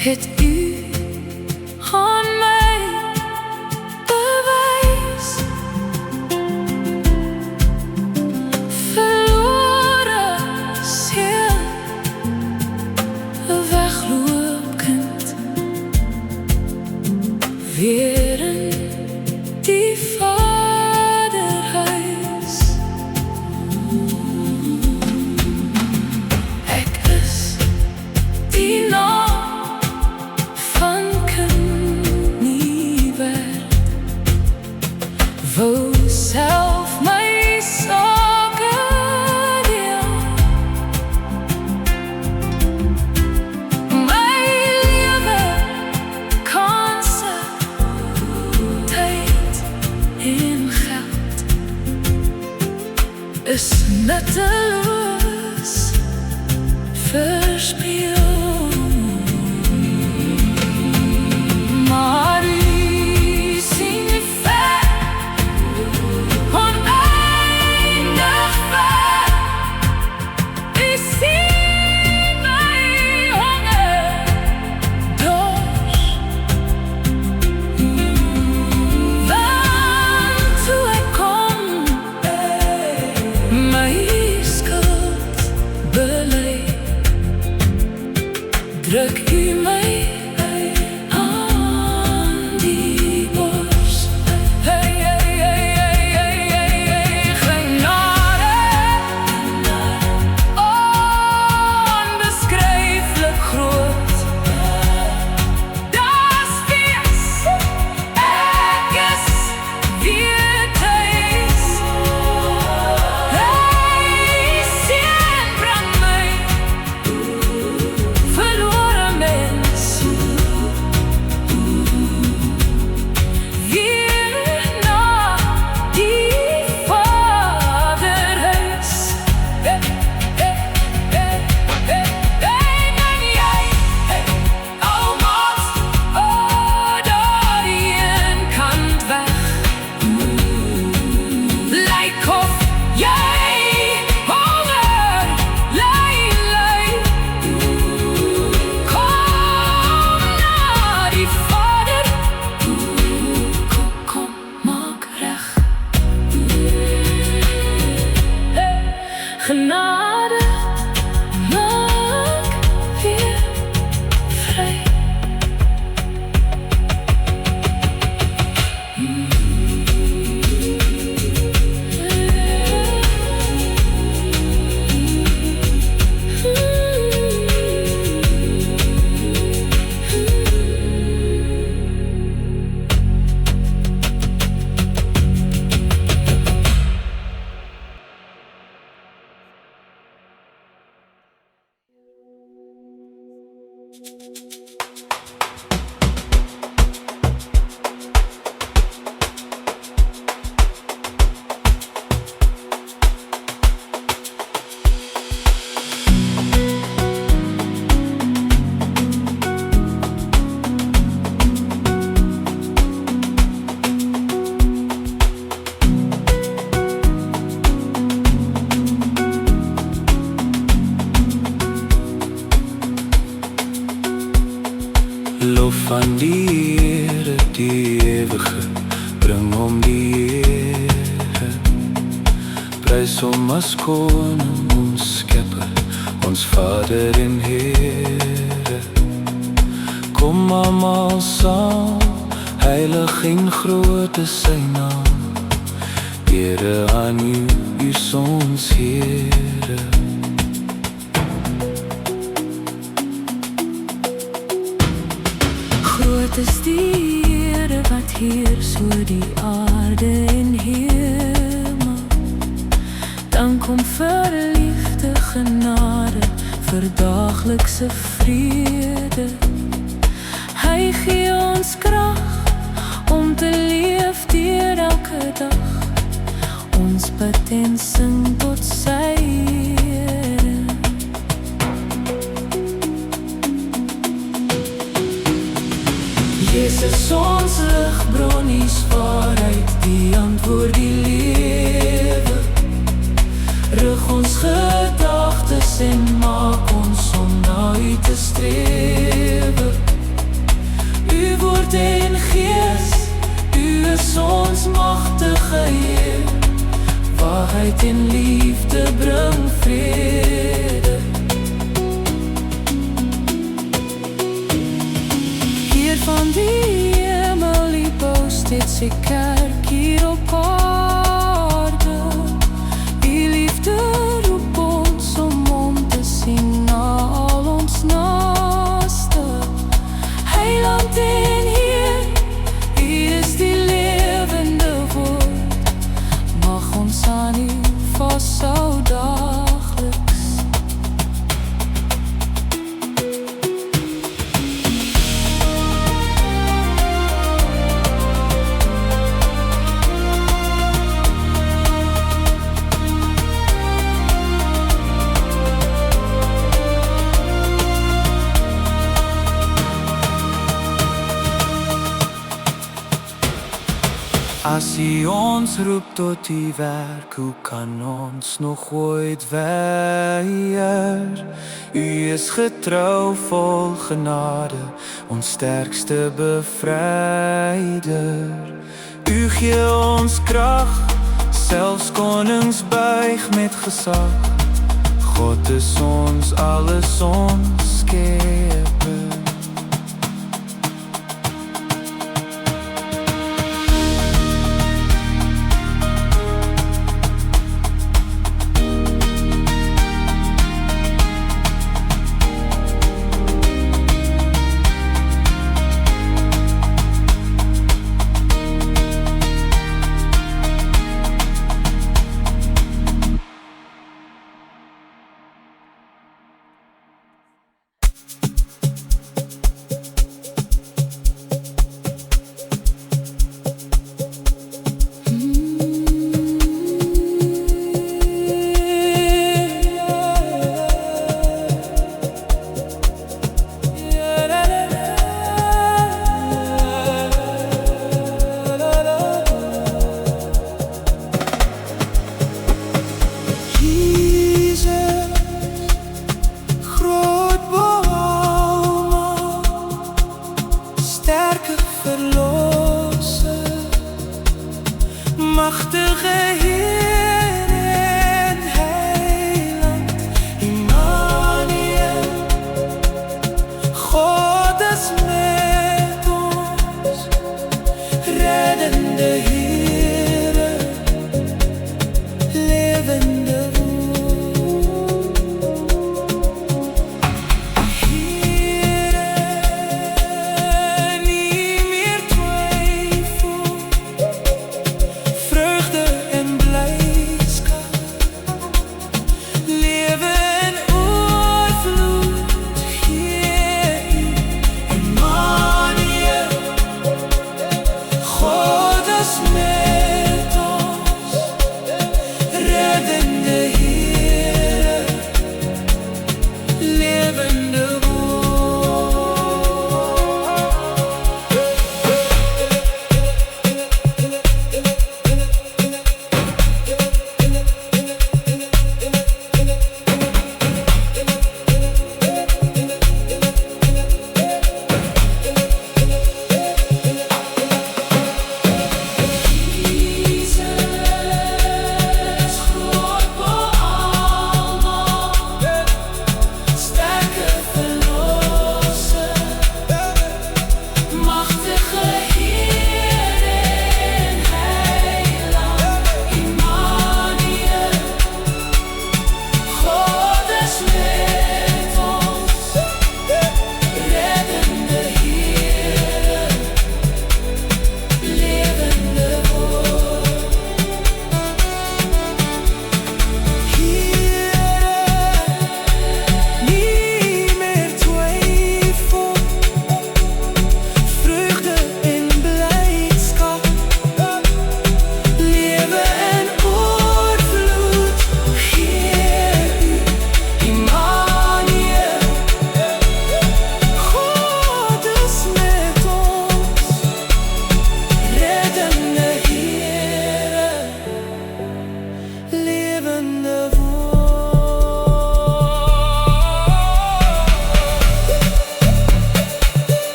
het u aan my bewys. Verlore seun, 'n wegloopkind, weer in die vaderhuis. Ek is die naam van kind nie werd, wou self my sake deel, my lewe, kanse, tyd en geld is nutteloos verspeel. Maar u sien ver, oneindig ver. U sien my honger, dors. Want toe ek kom, my skuld bely, druk u my aan die bors. Hey, hey, hey, hey, hey, hey, hey, genade, onbeskryflik groot. Das wees, ek is weer thuis. Hey, seun, bring my verlore mens weer na die vaderhuis. En jy, almaat, daar een kant weg, lyk of jy honger ly. Kom na die Vader, kom, maak reg. Genade, maak weer vry. Lof van die Here, die ewige, bring hom die Here. Prys hom as koning, ons skepper, ons Vader en Here. Kom almal saam, heilig en groot is sy naam. Here aan u, u is ons Here. Groot is die Here wat heers oor die aarde en hemel. Dank hom vir liefde, genade, vir daaglikse vrede. Hy gee ons krag om te leef deur elke dag. Ons bid en sing tot sy ere. Jesus, ons ligbron, is waaruit die antwoord die lewe. Rig ons gedagtes en maak ons om na u te strewe. Heer. Waarheid en liefde bring vrede. Heer van die hemel, U bou steeds die kerk hier op aarde. U liefde roep ons om te sien na al ons naaste. Heiland en Heer, U is die lewende woord. Mag ons aan U vashou daagliks. As U ons roep tot U werk, hoe kan ons nog ooit weier? U is getrou, vol genade, ons sterkste bevryder. U gee ons krag, selfs konings buig met gesag. God is ons alles, ons skepper.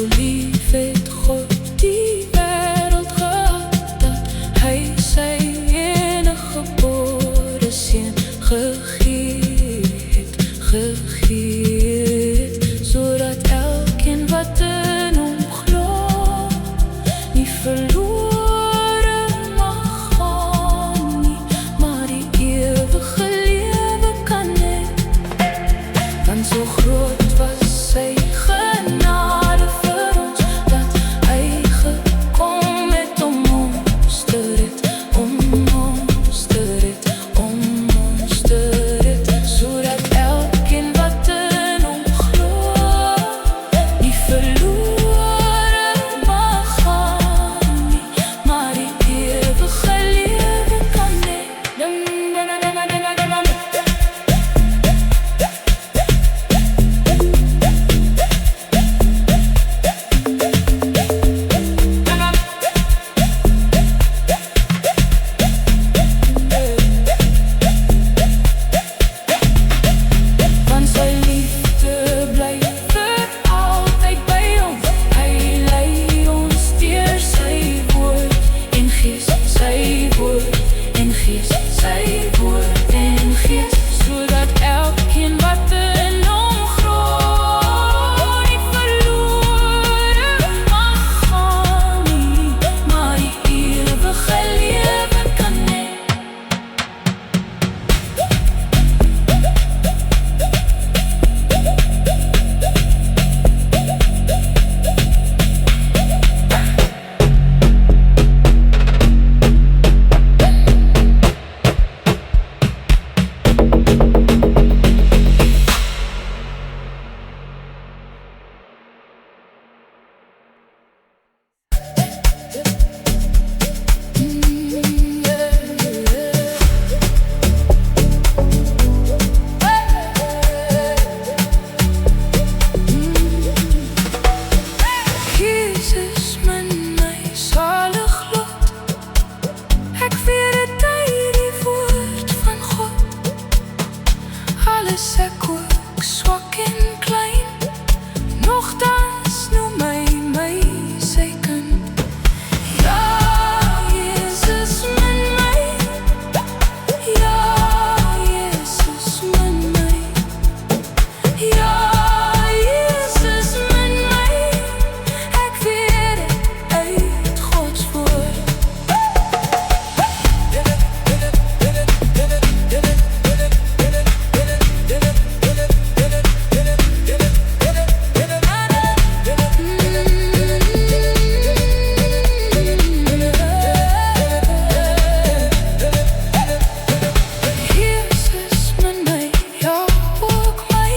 So lief het God die wêreld gehad, dat hy sy enige gebore seun gegee het, sodat elkeen wat in hom glo nie verlore mag gaan nie, maar die ewige lewe kan hê. Want so groot was sy genade vir ons, dat hy gekom het om ons te red, sodat elkeen wat in hom glo nie verlore mag gaan nie, maar die ewige lewe kan hê. Want sy liefde bly vir altyd by ons. Hy lei ons deur sy woord en gees, sy woord en gees, sy woord en gees, sodat elkeen wat in hom glo nie verlore mag gaan nie, maar die ewige lewe kan hê. Jesus, my salig lot, ek vier het uit die woord van God. Alles ek ook swak en klein, nogtans noem my sy kind. Ja, Jesus min my, ja, Jesus min my, ja, Jesus min my, ek weet het uit Gods woord. Jesus min my, ja ook my,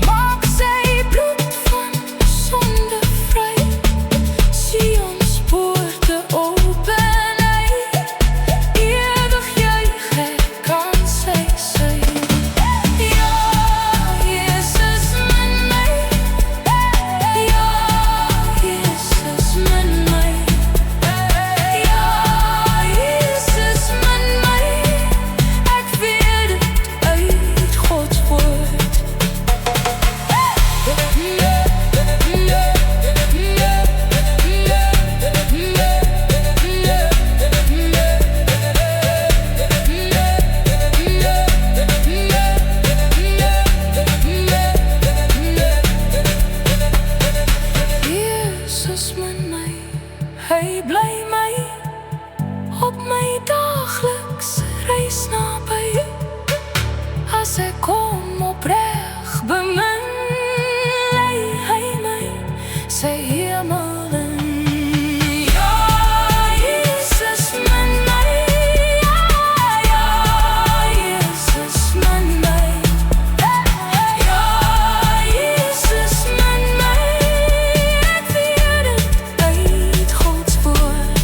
maak sy bloed van sonde vry, Sions poorte open hy, ewig juig ek aan sy sy. Ja, Jesus min my, ja, Jesus min my, ja, Jesus min my, ek weet het uit Gods woord. Jesus min my, hy bly my op my daaglikse reis naby. As ek kom opreg bemin, lei hy my sy hemel in. Ja, Jesus min my, ja, Jesus min my, ja, Jesus min my, ek weet het uit Gods woord.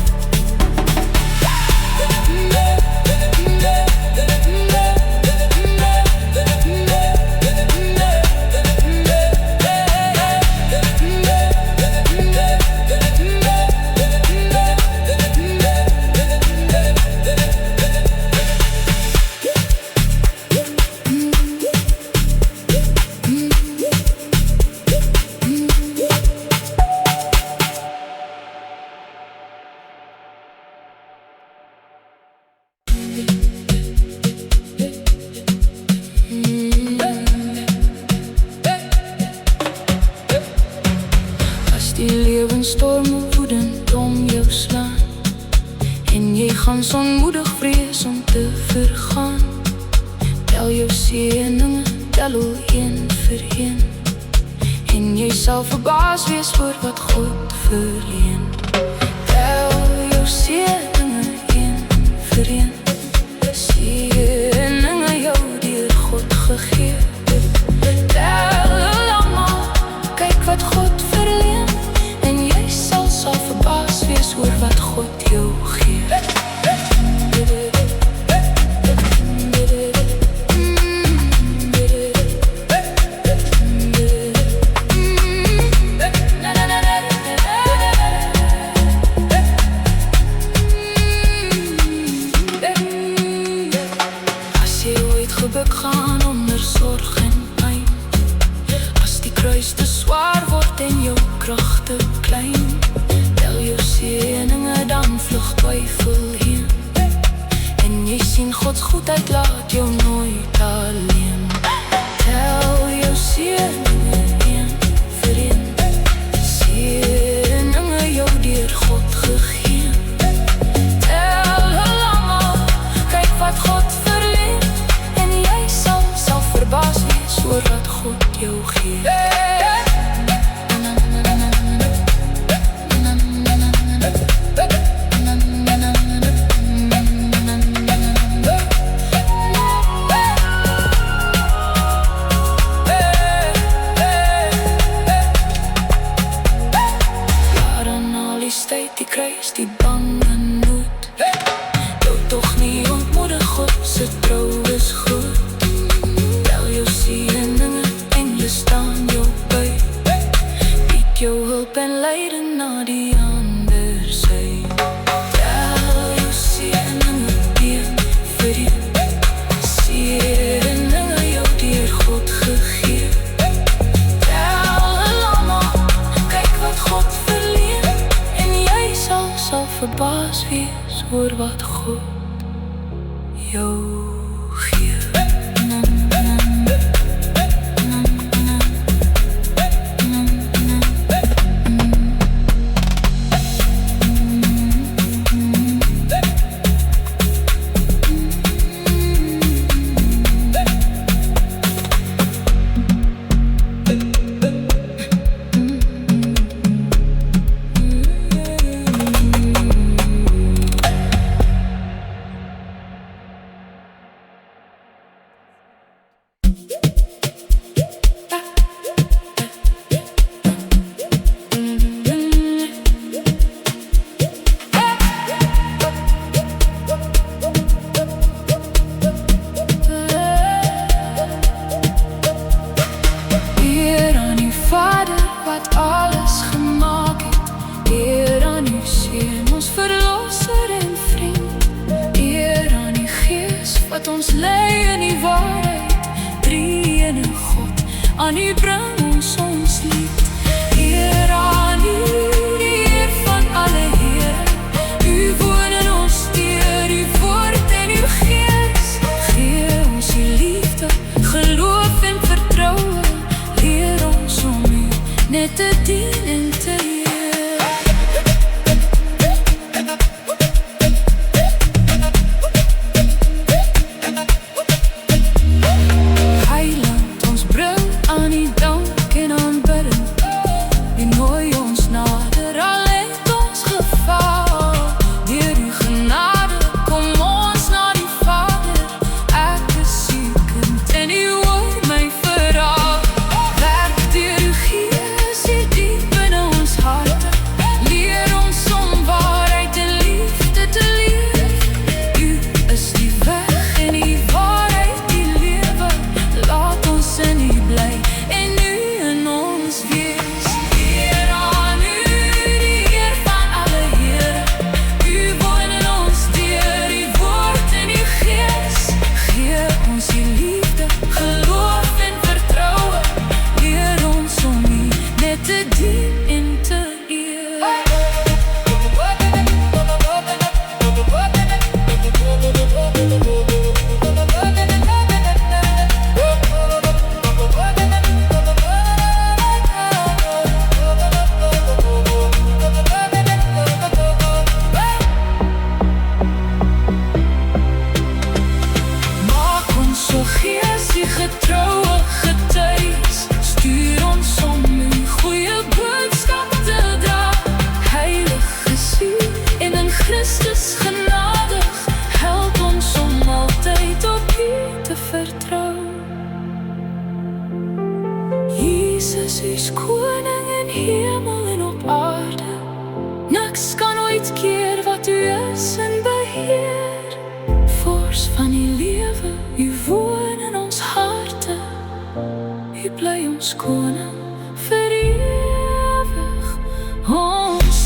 die lewensstorme woedend om jou slaan en jy gaan sonmoedig vrees om te vergaan. Tel jou seëninge, tel hoe een vir een, en jy sal verbaas wees oor wat God verleen. Tel jou seëninge een vir een, seëninge jou deur God gegee. Tel almal, kyk wat God verleen, en jy sal verbaas wees oor wat God jou gee. Gebuk gaan onder sorg en pyn, as die kruis te zwaar word en jou krag te klein, tel jou seëninge, dan vlug twyfel heen, en jy sien Gods goedheid laat jou nooit alleen. Tel jou seëninge een vir een, seëninge jou deur God gegee. Tel almal, kyk wat God verleen, verbaas wees oor wat God jou gee. Waar aan al die stryd, die kruis, die bange nood, jou tog nie ontmoedig, God se trou is goed. Staan jou by, bied jou hulp en leiding na die ander sy. Tel jou seëninge een vir een, seëninge jou deur God gegee. Tel almal, kyk wat God verleen, en jy sal verbaas wees oor wat God jou gee. Wat ons lei in die waarheid, drie in 'n God, aan U bring ons lied. Eer aan U, die Heer van alle Here, U woon in ons deur, U woord en U gees. Gee ons U liefde, geloof en vertroue, leer ons om U net te dien en te eer. En u in ons wees. Heer, koning vir ewig ons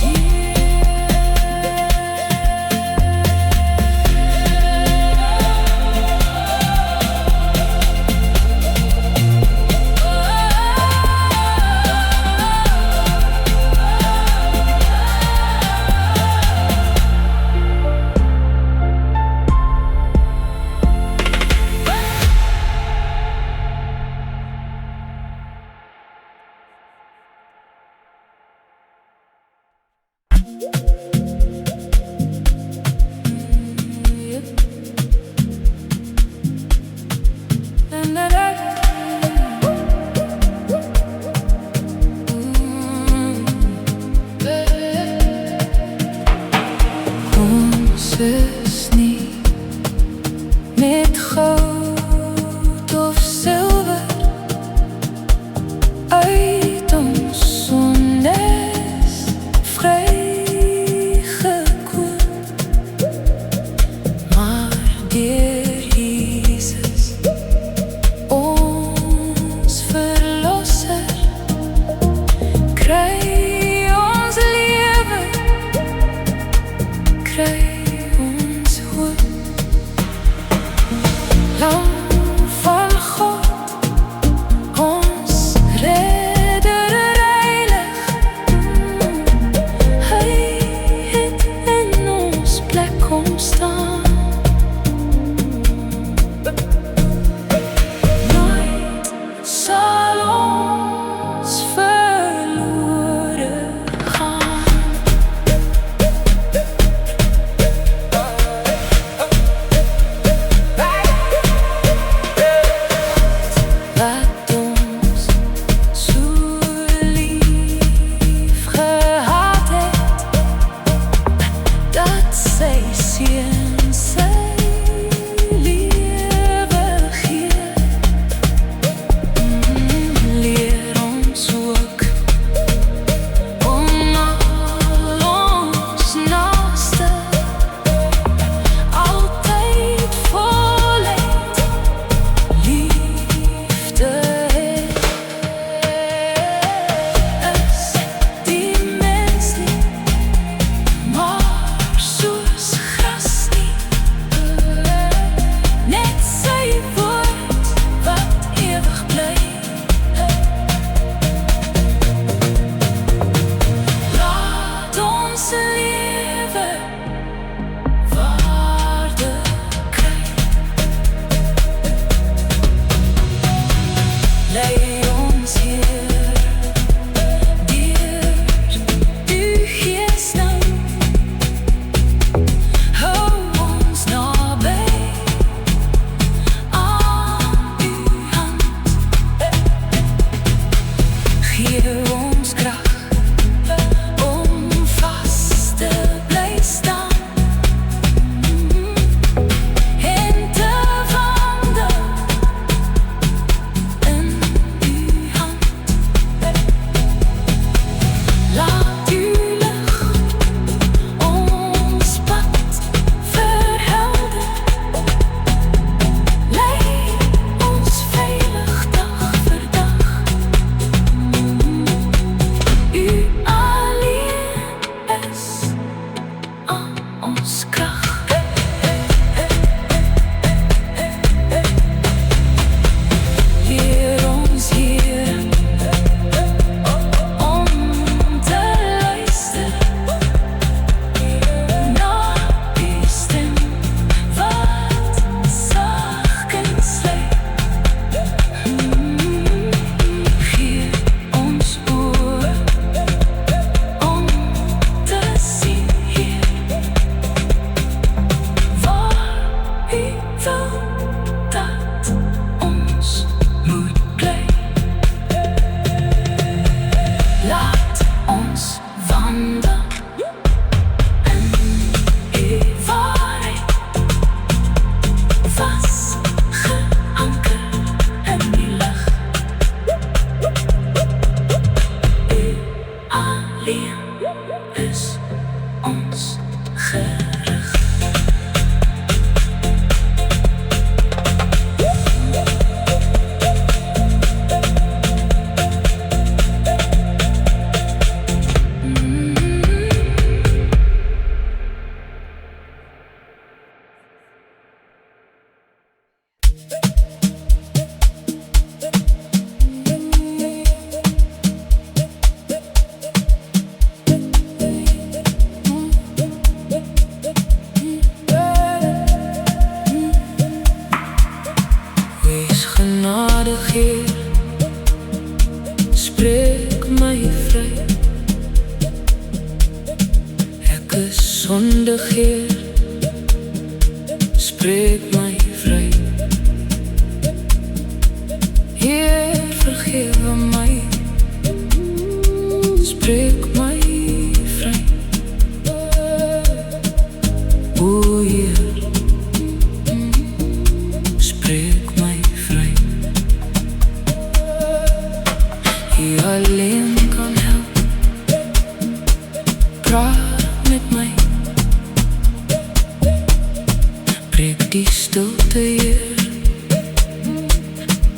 Ons is nie met goud of silwer uit ons sonnes vrygekoop, maar deur Jesus, ons verlosser, kry ons lewe, kry ons hoop. Lam van God, ons redder heilig, hy het in ons plek kom staan. Nooit sal ons verlore gaan. Wat ons so lief gehad het, dat sy seun sy lewe gee. Leer ons ook om al ons naaste altyd voluit lief te hê. Is die mens nie, maar soos gras nie, net sy woord wat ewig bly. Laat ons lewe waarde kry. Lei ons Heer deur u Gees nou, hou ons naby aan u hand, gee ons krag om vas te bly staan en te wandel in u hand. Laat u lig ons pad verhelder, lei ons veilig dag vir dag. U alleen is aan ons krag. Leer ons Heer om te luister na u stem wat sagkens lei. Gee ons oor om te sien, Heer, waar u wil dat ons moet bly. Laat ons wandel in u waarheid, vasgeanker in die lig. U alleen is ons gerig. sondig Heer, spreek my vry. Heer, vergewe my, spreek my vry. O Heer, spreek my vry. U alleen kan help, praat met my, breek die stilte Heer,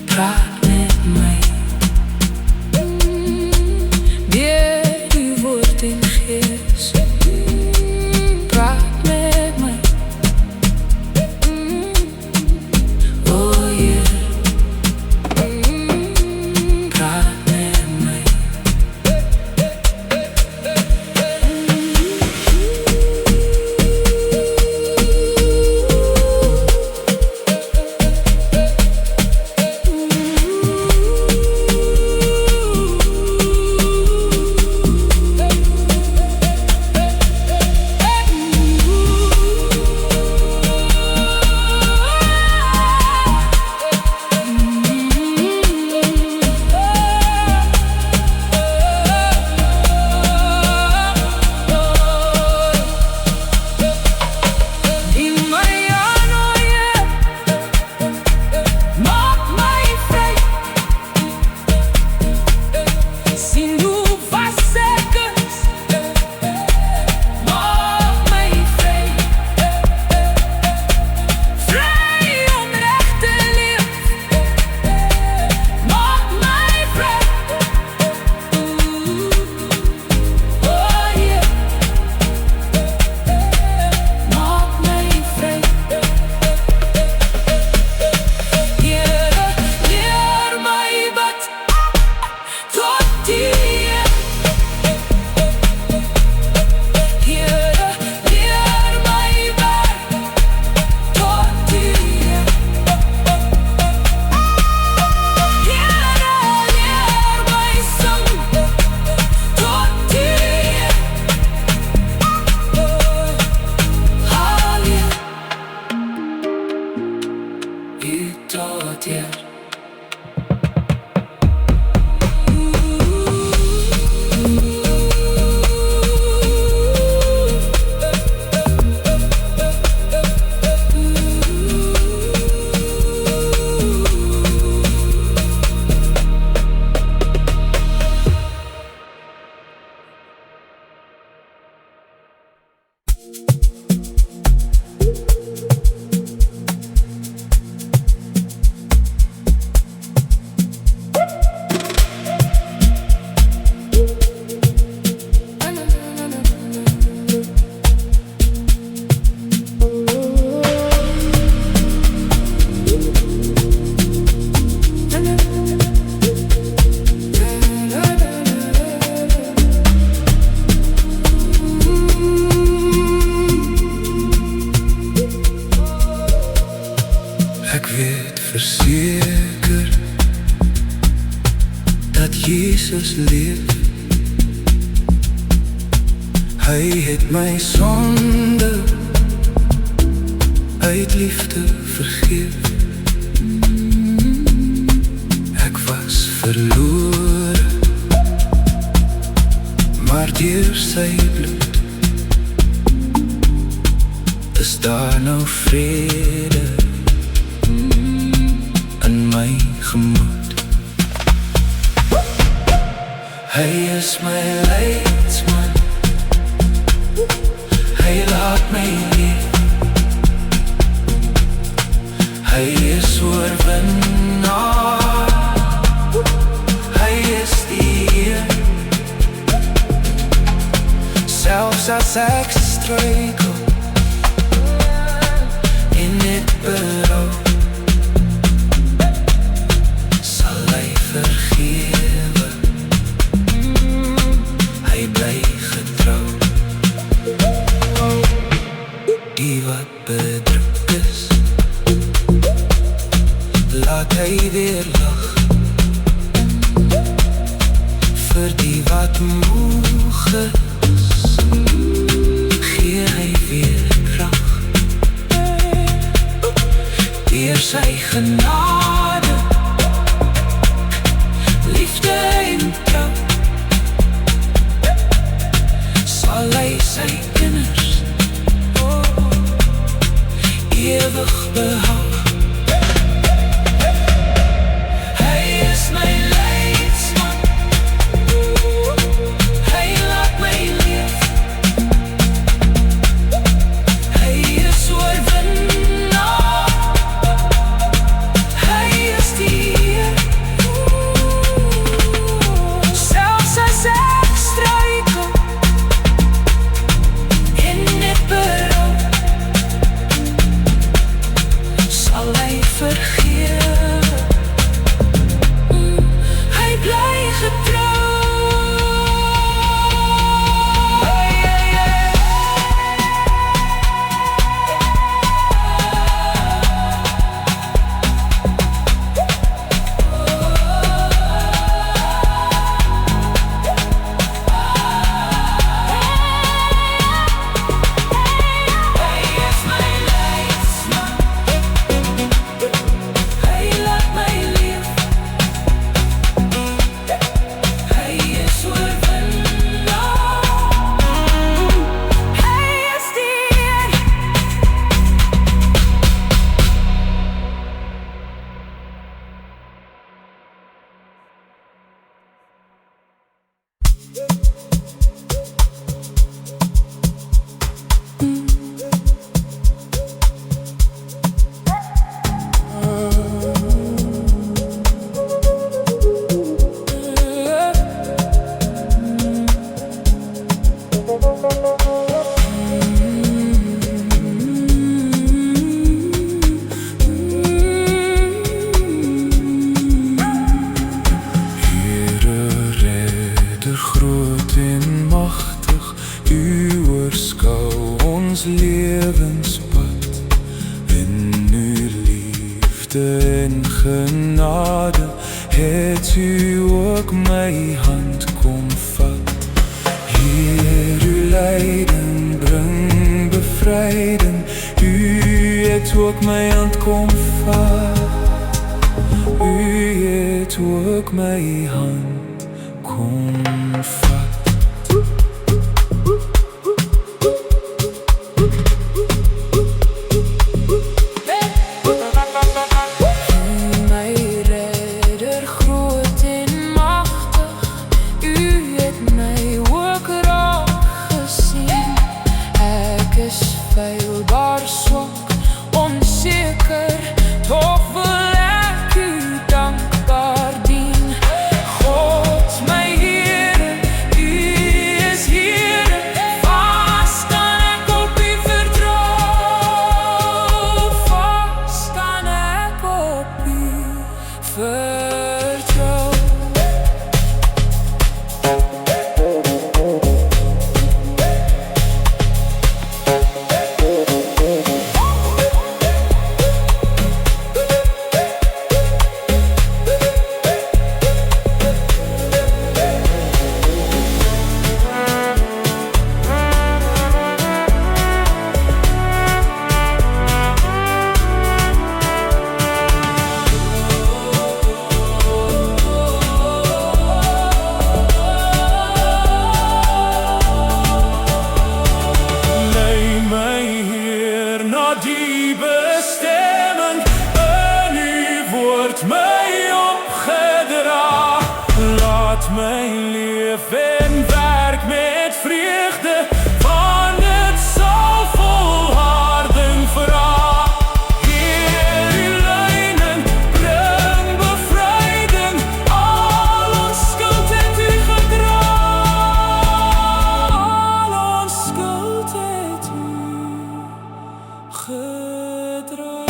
praat met my. Deur die woord en gees, praat met my. O Heer, praat met my. Ek weet verseker dat Jesus leef. Hy het my sonde uit liefde vergeef. Ek was verlore, maar deur sy bloed is daar nou vrede in my gemoed. Hy is my leidsman, hy laat my leef. Hy is oorwinnaar, hy is die Heer. Selfs as ek struikel en dit berou, sal hy vergewe, hy bly getrou. Die wat bedruk is, laat hy weer lag. Vir die wat moeg is, gee hy sy genade, liefde en trou, sal hy sy kinders ewig behou. Hy is my leidsman, hy laat my leef, hy is oorwinnaar, hy is die Heer. Selfs as ek struikel en net berou, sal hy vergewe, hy bly getrou. Lewenspad in uw liefde en genade, het u ook my hand kom vat. Heer, uw leiding bring bevryding, u het ook my hand kom vat. U het ook my hand kom vat. Mijn leven werk met vreugde, van het zal volharding verhaal. Heer, uw lijnen brengt bevrijding, al ons schuld heeft u gedragen. Al ons schuld heeft u gedragen.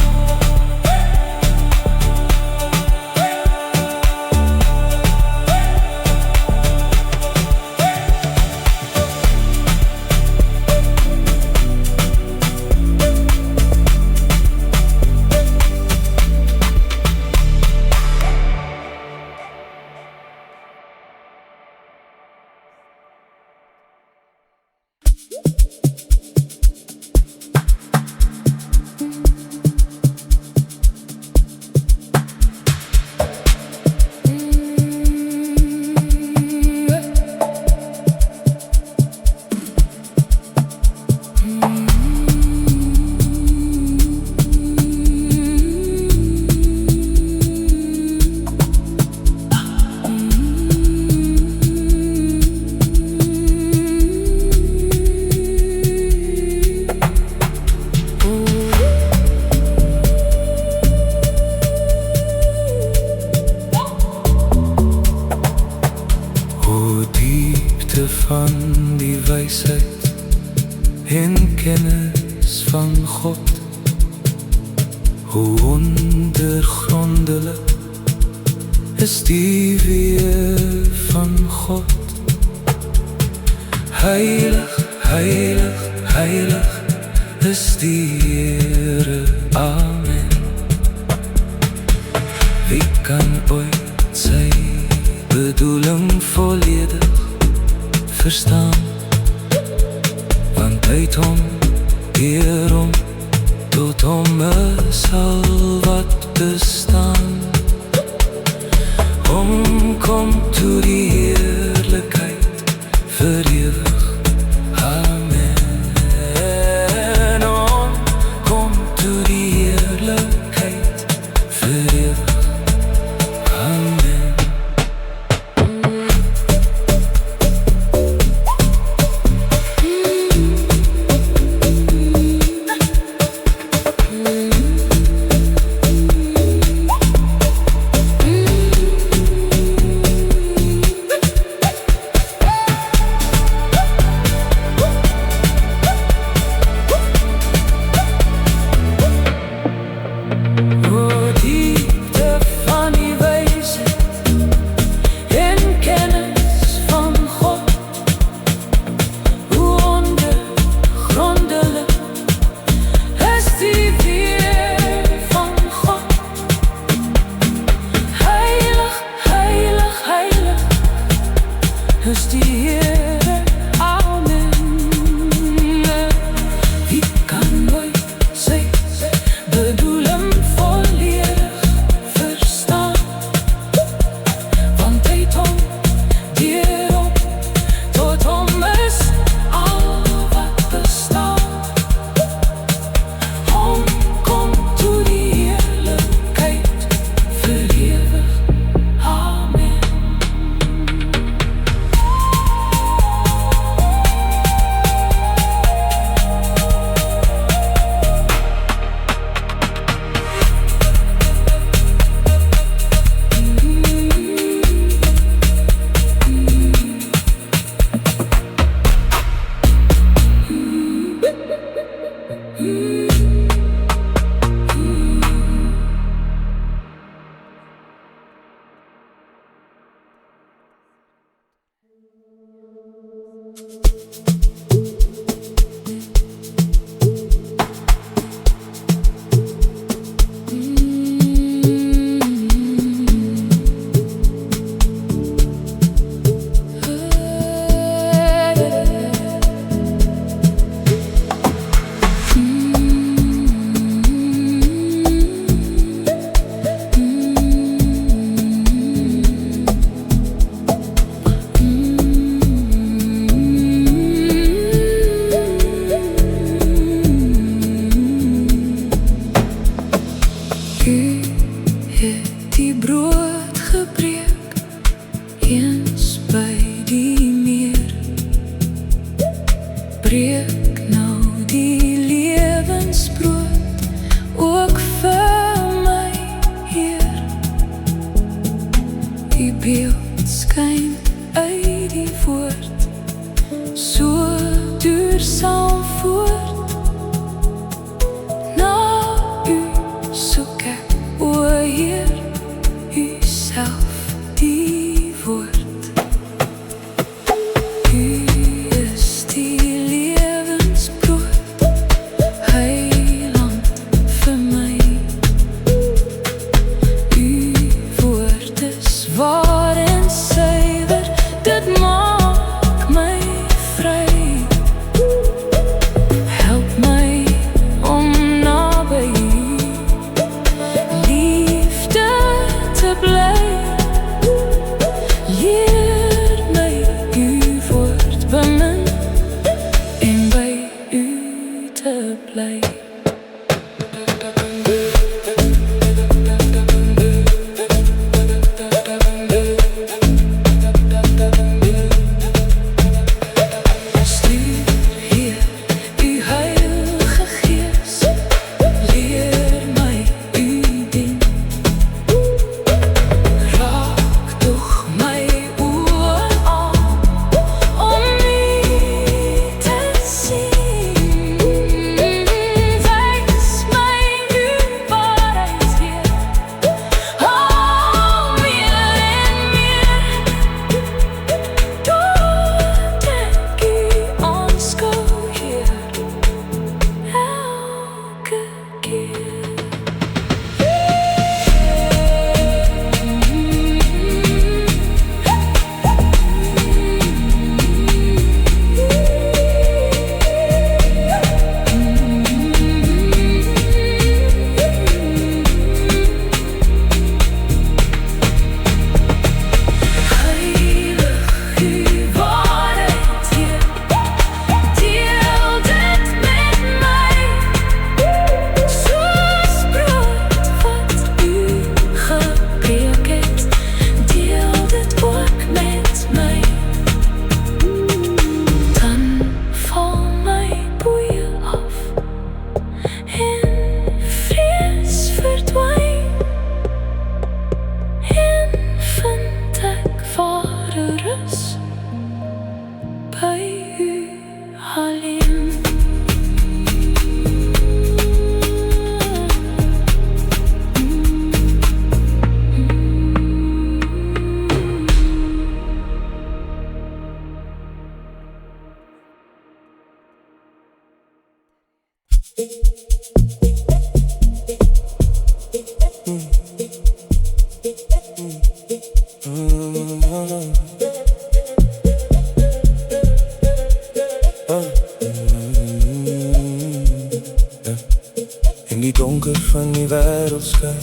die wysheid en kennis van God. Hoe ondergrondelik is die weë van God. Heilig, heilig, heilig is die Here, amen. Wie kan ooit sy bedoeling volledig verstaan? Want uit hom, deur hom, tot hom is al wat bestaan. Hom kom toe die heerlikheid vir ewig, amen. Hom kom toe die heerlikheid vir ewig, amen. Is die Here, amen. Wie kan ooit sy bedoeling volledig verstaan? Want uit hom, deur hom, tot hom is al wat bestaan. Hom kom toe die heerlikheid vir ewig, amen. Die brood gebreek eens by die meer. Breek nou die lewensbrood ook vir my, Heer. Die beeld skyn uit die woord, so duursaam voort. Na u soek ek, o Heer, uself die woord. U is die lewensbrood, Heiland vir my. U woord is waar en suiwer, dit maak my vry. alleen. In die donker van die wêreld skyn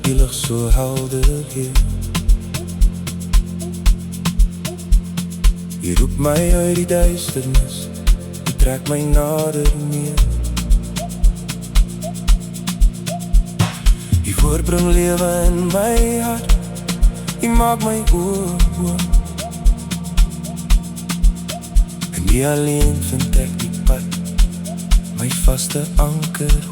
die lig so helder hier. Jy roep my uit die duisternis, jy trek my nader meer. Jy voorbring lewe in my hart, jy maak my oor. En die alleen vind ek die pad, my vaste anker hoor.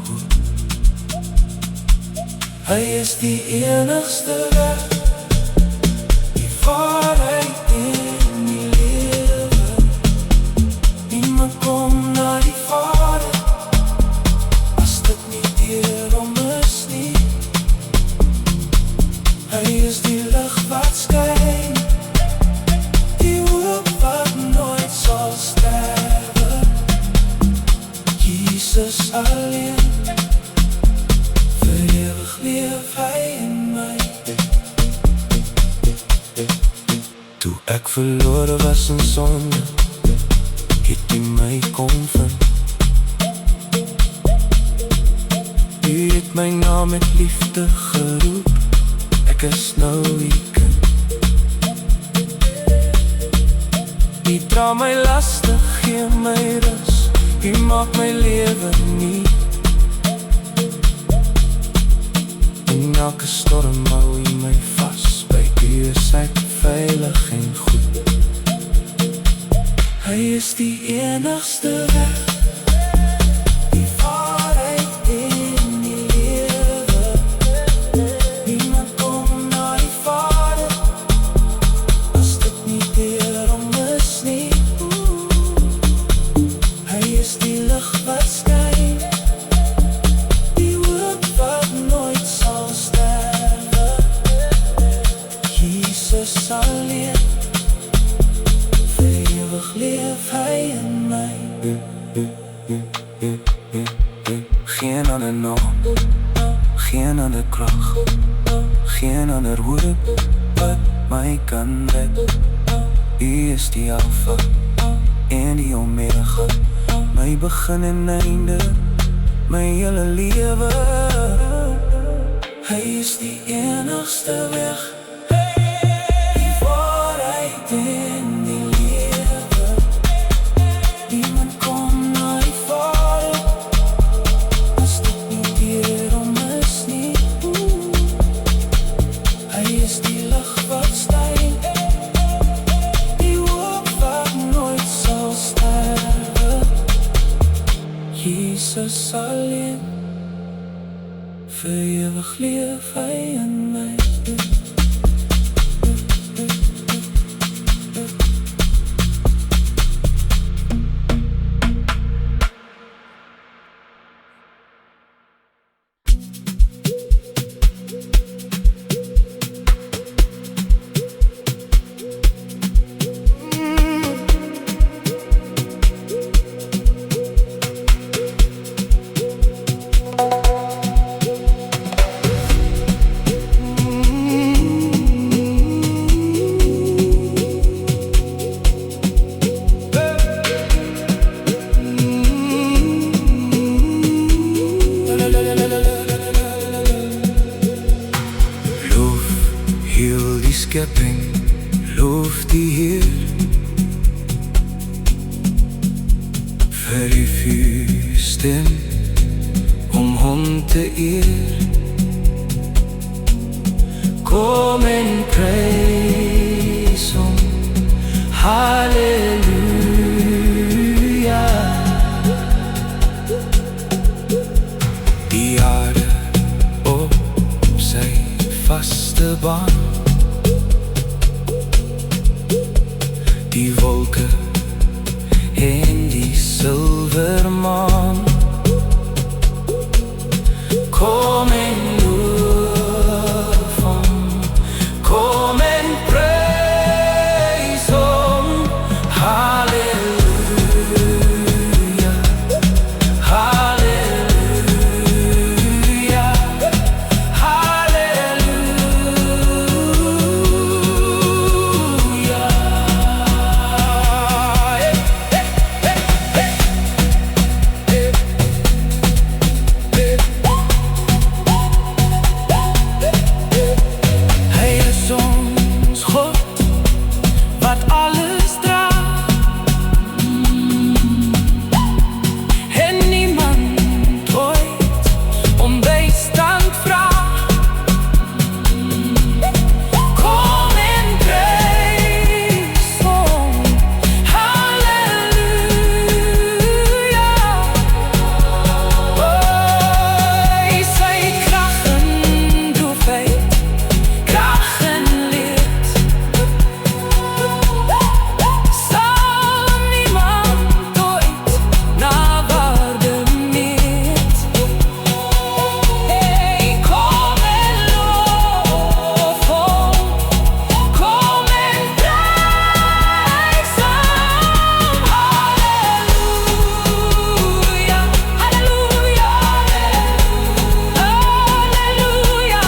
Hy is die enigste weg, die waarheid en die lewe. Niemand kom na die Vader, as dit nie deur hom is nie. Hy is die lig wat skyn, die hoop wat nooit sal sterwe. Jesus alleen, vir ewig leef hy in my. Toe ek verlore was in sonde, het hy my kom vind. Hy het my naam met liefde geroep, ek is nou die kind. Hy dra my laste, gee my rus, hy maak my lewe nie. In elke storm hou hy my vas, by U is ek veilig en goed. Hy is die enigste weg, die waarheid en die lewe. Niemand kom na die Vader, as dit nie deur hom is nie. Hy is die lig wat skyn, die hoop wat nooit sal sterwe. Jesus alleen, vir ewig leef hy in my. Geen ander naam, geen ander krag, geen ander hoop wat my kan red. U is die Alpha en die Omega, my begin en einde, my hele lewe. Hy is die enigste weg, die waarheid en die lewe. Niemand kom na die Vader, as dit nie deur hom is nie. Hy is die lig wat skyn, die hoop wat nooit sal sterwe. Jesus alleen, vir ewig leef hy in my. Skepping, loof die Heer, vir die vuurstem, om hom te eer. Kom en prys hom, halleluja. Die aarde op sy vaste baan, die wolke en die silvermaan. Kom en loof hom, kom en prys hom. Halleluja, halleluja, halleluja. Hy is ons God wat alles dra, en niemand ooit om bystand vra. Kom en prys hom, halleluja. Hy sy krag en droefheid, krag en leed, sal niemand ooit na waarde meet. Hey, kom en loof hom, kom en prys hom. Halleluja, halleluja, halleluja,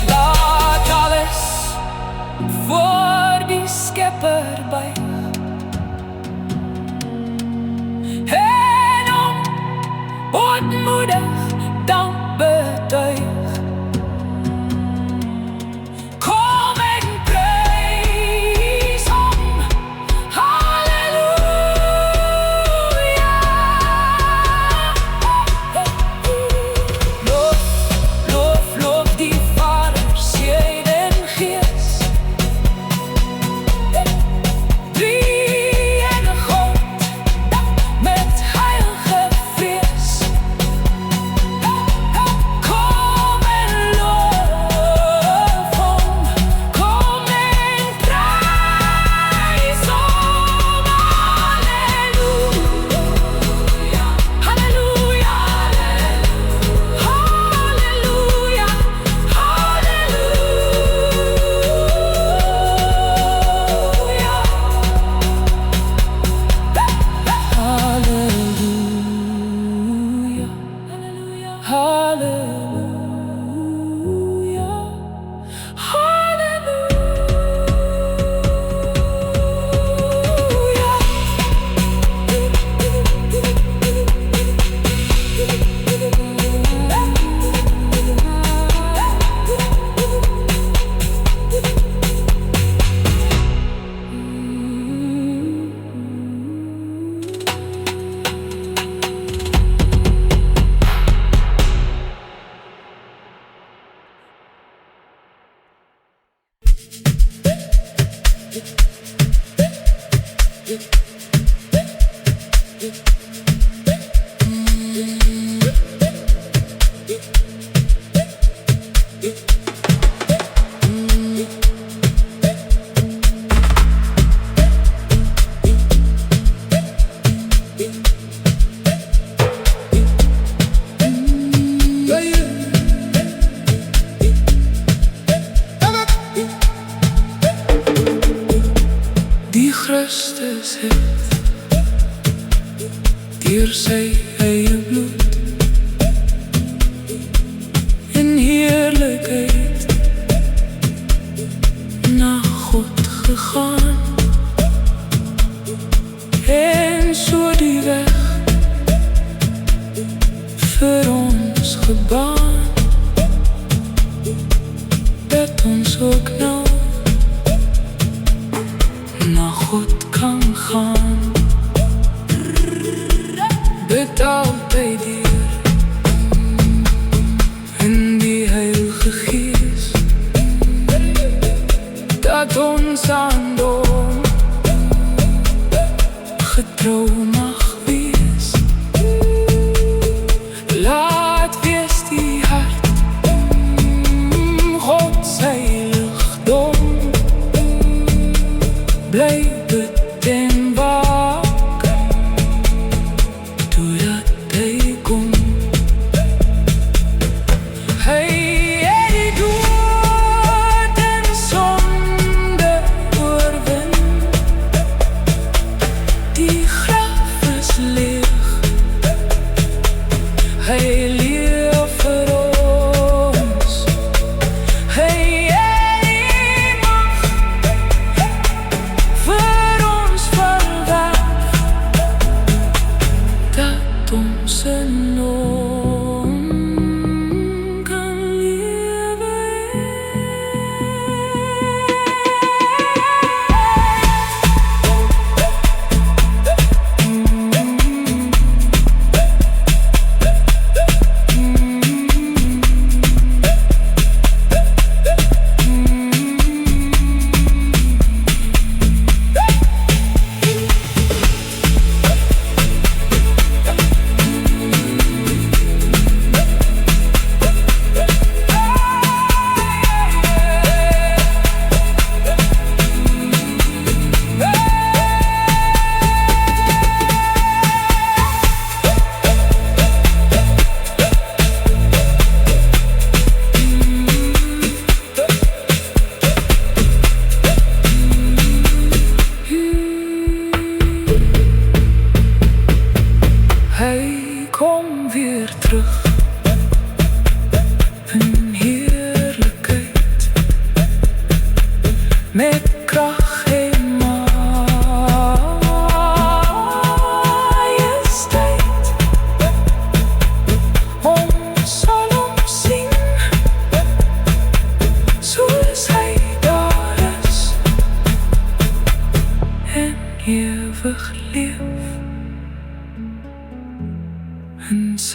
laat alles voor die Skepper buig en hom ootmoedig dank betuig. Kom en prys hom, halleluja. Loof, loof, loof die Vader, Seun en Gees, drie-ene God met heilige vrees. Kom en loof hom, kom en prys hom. Halleluja, halleluja, halleluja, halleluja, die Christus het deur sy eie bloed in heerlikheid na God gegaan, en so die weg vir ons gebaan, dat ons ook nou na God kan gaan. Dit altyd hier in die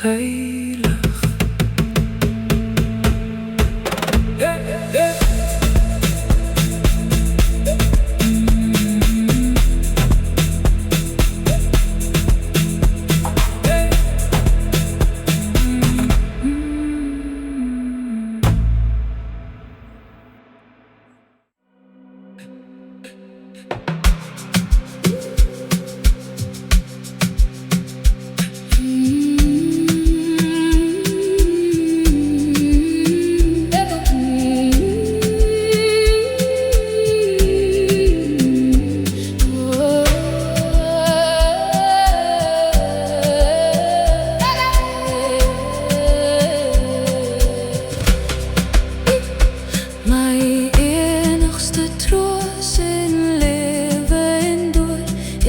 heilig.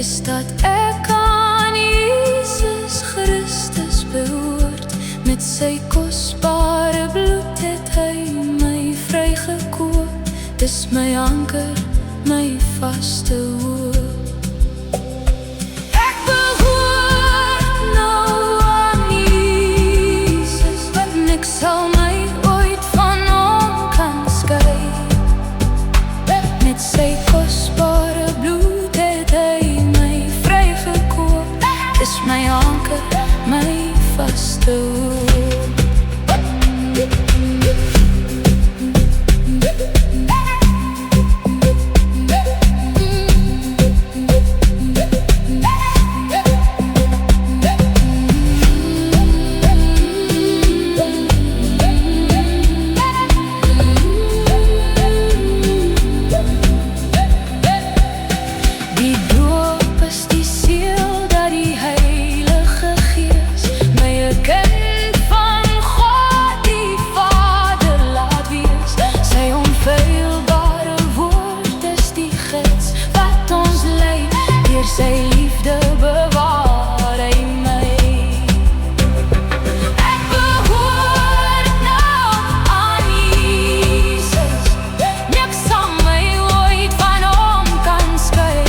Is dat ek aan Jesus Christus behoort. Met sy kosbare bloed het hy my vrygekoop. Dis my anker, my vaste hoop. Ek behoort nou aan Jesus, want niks sal my ooit van hom kan skei. Met sy kosbare bloed het hy is my anker, my vaste hoop. Die doop is die seël dat die Heilige Gees my 'n kind van God die Vader laat wees. Sy onfeilbare woord is die gids wat ons lei. Deur sy liefde bewaar hy my. Ek behoort nou aan Jesus, niks sal my ooit van hom kan skei.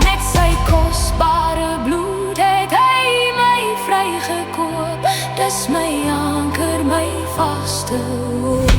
Met sy kosbare bloed het hy my vrygekoop. Dis my anker, my vaste hoop.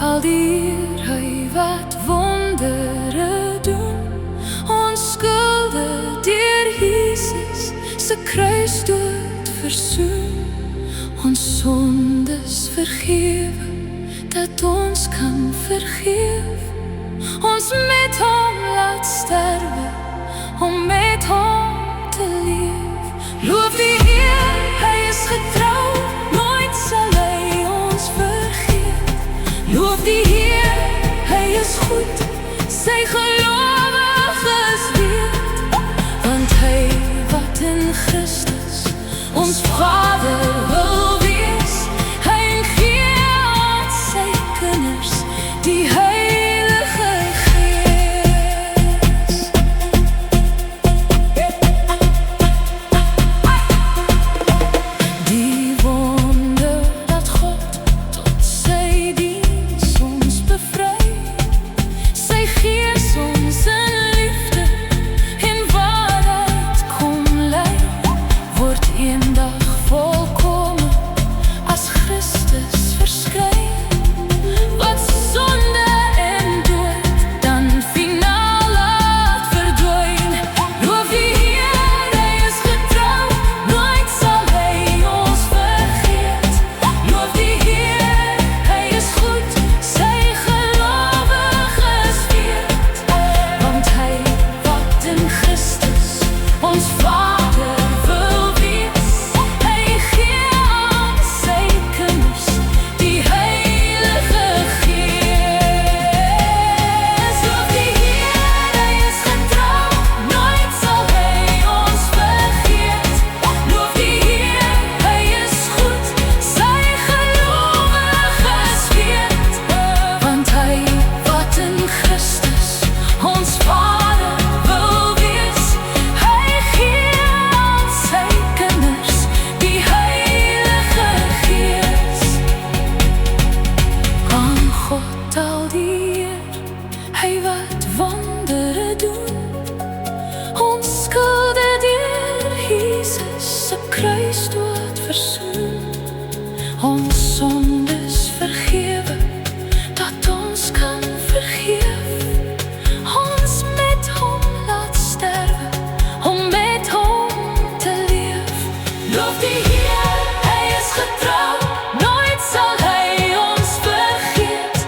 Al die eer, hy wat wondere doen. Ons skulde deur Jesus se kruisdood versoen. Ons sondes vergewe, dat ons kan vergeef. Ons met hom laat sterwe, om met hom te leef. Loof die Heer, hy is getrou, nooit sal hy ons vergeet. Loof die Heer, hy is goed, sy gelowiges weet. Want hy wat in Christus ons Vader wil wees, hy gee aan sy kinders die Heilige Gees. Die wonder dat God tot sy diens ons bevry, sy Gees ons in liefde en waarheid kom lei, word eendag vol se kruisdood versoen, ons sondes vergewe, dat ons kan vergeef, ons met hom laat sterwe, om met hom te leef. Loof die Heer, hy is getrou, nooit sal hy ons vergeet.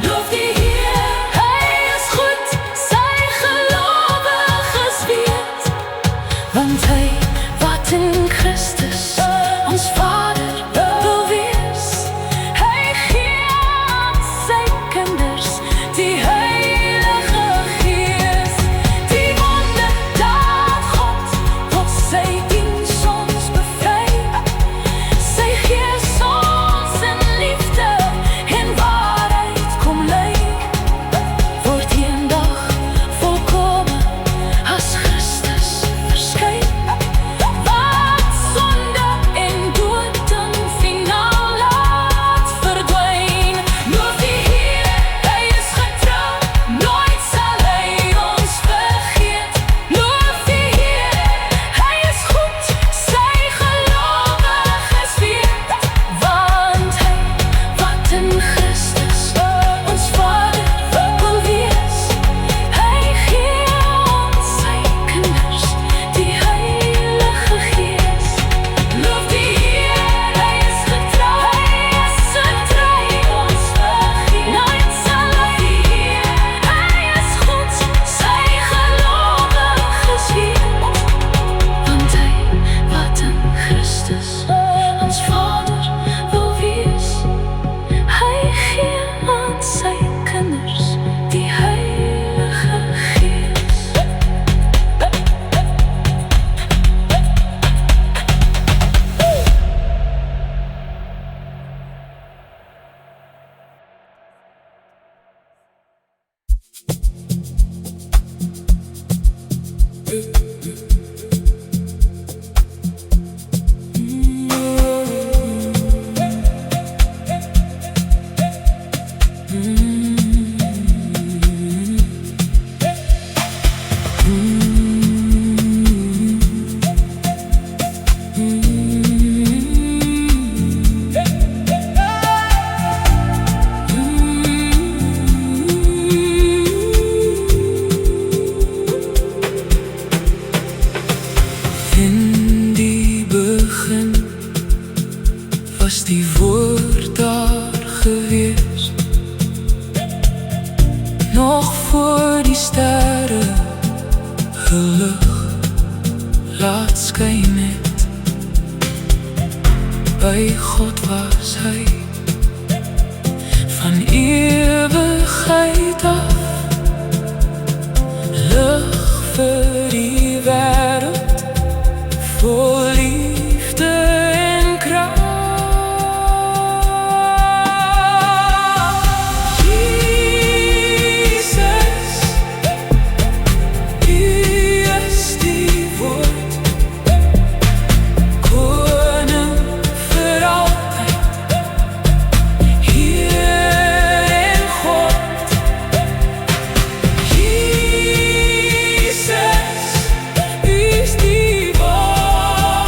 Loof die Heer, hy is goed, sy gelowiges weet, want hy wat in Christus ons Vader wil wees, hy gee aan sy kinders die Heilige Gees. Die wonderdaad God tot sy diens ons bevry, sy Gees ons in liefde en waarheid kom lei, word eendag volkome as Christus verskyn, wat sonde en dood in finaal laat verdwyn. Loof die Heer, hy is getrou, nooit sal hy ons vergeet. Loof die Heer, hy is goed, sy gelowiges weet, want hy wat in Christus ons Vader wil wees, hy gee ons sy kinders die Heilige Gees. Loof die Heer, hy is getrou, ons vergeet nooit sal hy. Hy is goed, sy gelowiges weet, want hy wat in Christus ons Vader wil wees, hy gee aan sy kinders die Heilige Gees. In die begin was die woord daar gewees, nog voor die sterre gelig laat skyn het. By God was hy van ewigheid af, lig vir die wêreld, vol liefde en krag. Jesus, U is die woord, koning vir altyd, Heer en God. Jesus is die waarheid.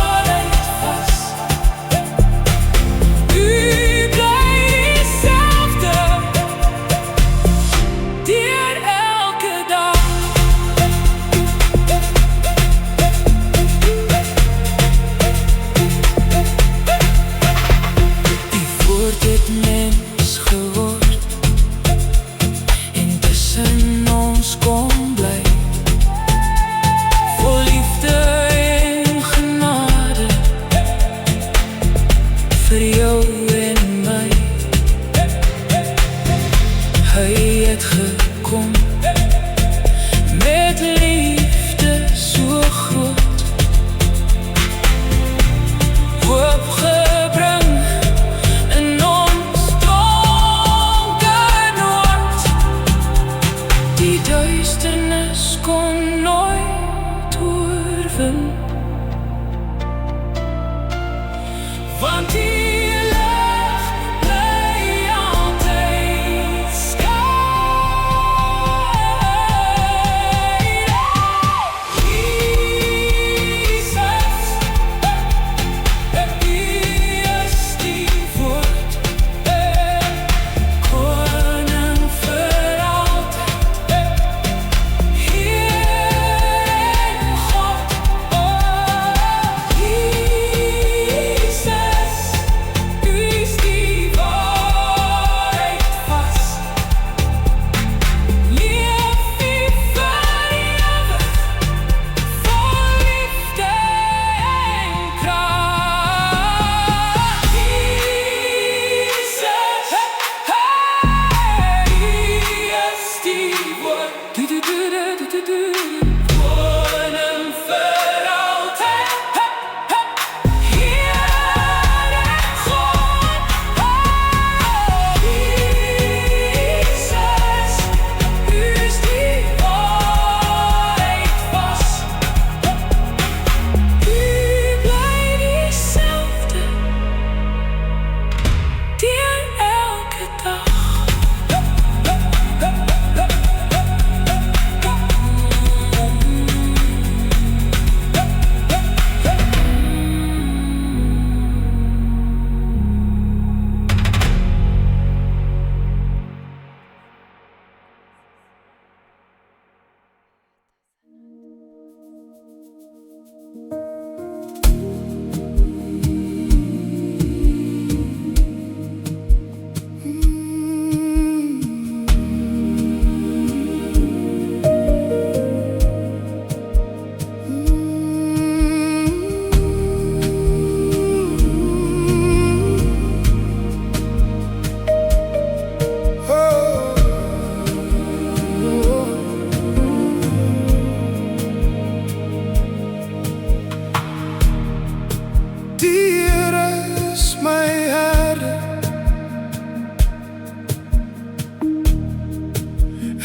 die Here is my herder.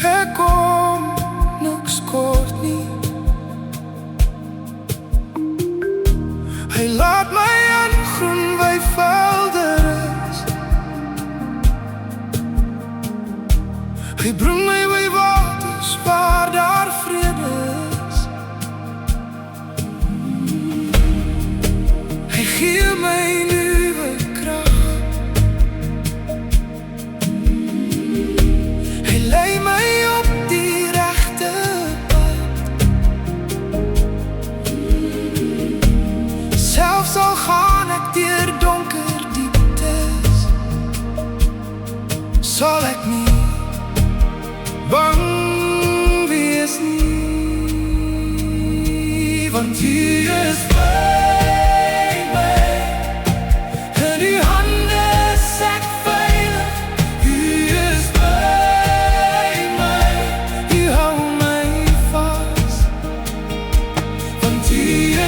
Ek kom niks kort nie. Hy laat my in groen weivelde rus. Hy bring my by waters waar daar vrede is. Hy gee my nuwe krag. Hy lei my op die regte pad. Selfs al gaan ek deur donker dieptes, sal ek nie bang wees nie, want U is by my. In U hande is ek veilig. U is by my. U hou my vas, want U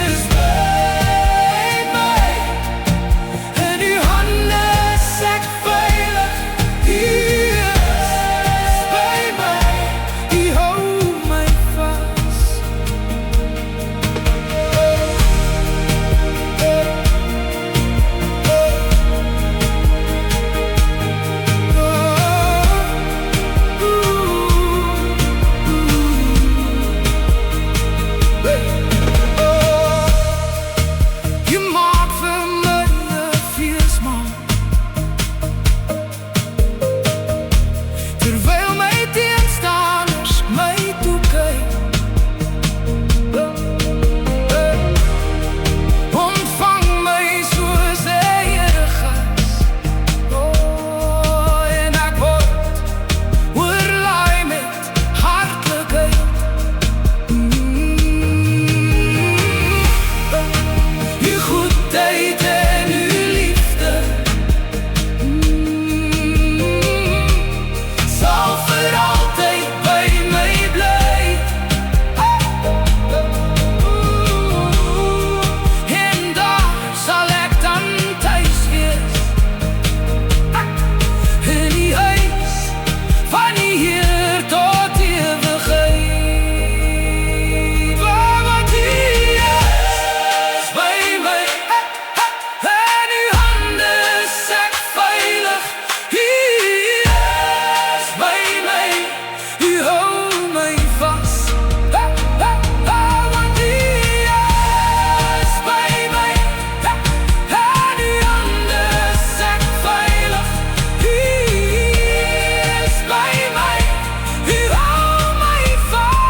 is by my. In U hande is ek veilig. U is by my. U hou my vas. You maak vir my 'n feesmaal, terwyl my teenstanders my toekyk. Ontvang my soos 'n eregas, en ek word oorlaai met hartlikheid. U goedheid en U liefde sal vir altyd by my bly. En daar sal ek dan tuis wees, in die huis van die Heer tot ewigheid. Want U is by my. In U hande is ek veilig. U is by my. U hou my vas. Want U is by my. In U hande is ek veilig. U is by my. U hou my vas.